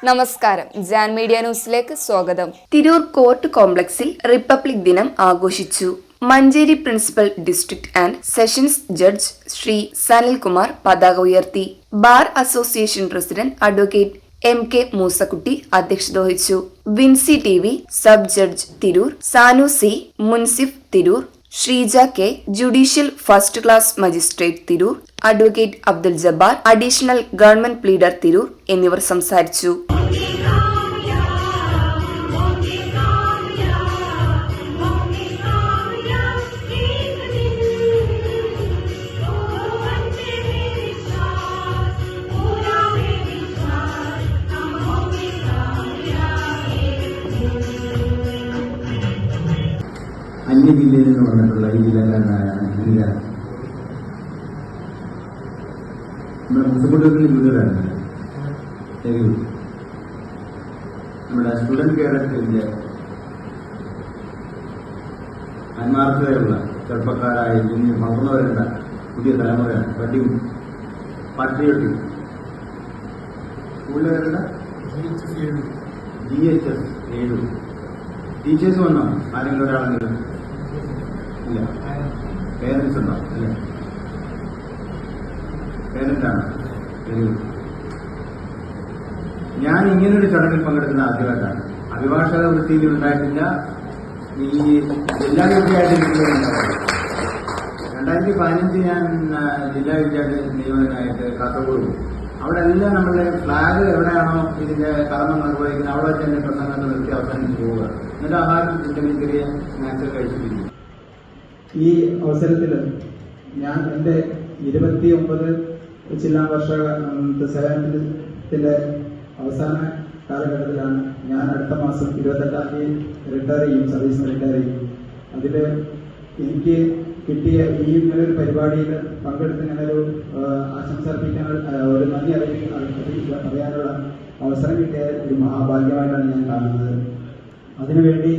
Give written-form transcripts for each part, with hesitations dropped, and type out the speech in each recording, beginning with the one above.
നമസ്കാരം, ജാൻ മീഡിയ ന്യൂസിലേക്ക് സ്വാഗതം. തിരൂർ കോർട്ട് കോംപ്ലക്സിൽ റിപ്പബ്ലിക് ദിനം ആഘോഷിച്ചു. Manjeri principal district and sessions judge Shri Sanilkumar പതാക ഉയർത്തി. Bar association president advocate MK Moosakutty അധ്യക്ഷത വഹിച്ചു. Vincy TV sub judge Tirur, Sanu C മുൻസിഫ് Tirur, Sreeja K judicial first class magistrate Tirur, advocate Abdul Jabbar additional government pleader Tirur എന്നിവർ സംസാരിച്ചു. അന്യ ജില്ലയിൽ നിന്ന് വന്നിട്ടുള്ള ഈ ജില്ലക്കാരനായാണ് ജില്ല. നമ്മുടെ മുസക്കുട്ടത്തിൽ ജൂനിയറാണ്. നമ്മുടെ സ്റ്റുഡന്റ് കേഡറ്റിന്റെ ആത്മാർത്ഥതയുള്ള ചെറുപ്പക്കാരായ ഇനി വളർന്നു വരേണ്ട പുതിയ തലമുറയാണ്. ബഡിങ് പാട്രിയോട്ടിക് സ്കൂളിൽ വരേണ്ട GHS 7 ടീച്ചേഴ്സ് വന്നോ? ആരെങ്കിലും ഒരാളെങ്കിലും ഇല്ല. പേരൻസ് ഉണ്ടോ? അല്ലേ, പേരന്റാണ്. ഞാൻ ഇങ്ങനൊരു ചടങ്ങിൽ പങ്കെടുക്കുന്ന ആദ്യമായിട്ടാണ്. അഭിഭാഷക വൃത്തിയിൽ ഉണ്ടായിട്ടില്ല. ഈ ജില്ലാ ജഡ്ജിയായിട്ട് 2015 ഞാൻ ജില്ലാ ജഡ്ജിയായിട്ട് നിയമനായിട്ട് കാസർഗോഡ് പോകും. അവിടെ എല്ലാം നമ്മളുടെ ഫ്ലാഗ് എവിടെയാണോ ഇതിന്റെ കർമ്മം നിർവഹിക്കുന്നത് അവിടെ വെച്ച് എന്റെ പ്രസംഗങ്ങൾ നിർത്തി അവസാനിച്ച് പോവുക. എന്നിട്ട് ആഹാരം ചെറിയ സ്നാക്സ് കഴിച്ചിരിക്കും. ഈ അവസരത്തിൽ ഞാൻ എൻ്റെ 29 ജില്ലാ വർഷ സേവനത്തിന്റെ അവസാന കാലഘട്ടത്തിലാണ്. ഞാൻ അടുത്ത മാസം 28-ാം തീയതി റിട്ടയർ ചെയ്യും, സർവീസ് റിട്ടയർ ചെയ്യും. അതിൽ എനിക്ക് കിട്ടിയ ഈ ഇങ്ങനൊരു പരിപാടിയിൽ പങ്കെടുത്ത് ഇങ്ങനൊരു ആശംസ അർപ്പിക്കാൻ, ഒരു നന്ദി പറയാനുള്ള അവസരം കിട്ടിയ ഒരു മഹാഭാഗ്യമായിട്ടാണ് ഞാൻ കാണുന്നത്. അതിനുവേണ്ടി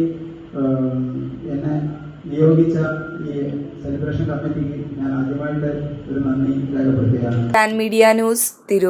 എന്നെ നിയോഗിച്ച ഈ സെലിബ്രേഷൻ കമ്മിറ്റിക്ക് ഞാൻ ആദ്യമായിട്ട് ഒരു നന്ദി രേഖപ്പെടുത്തുകയാണ്. Jan media news, Tirur.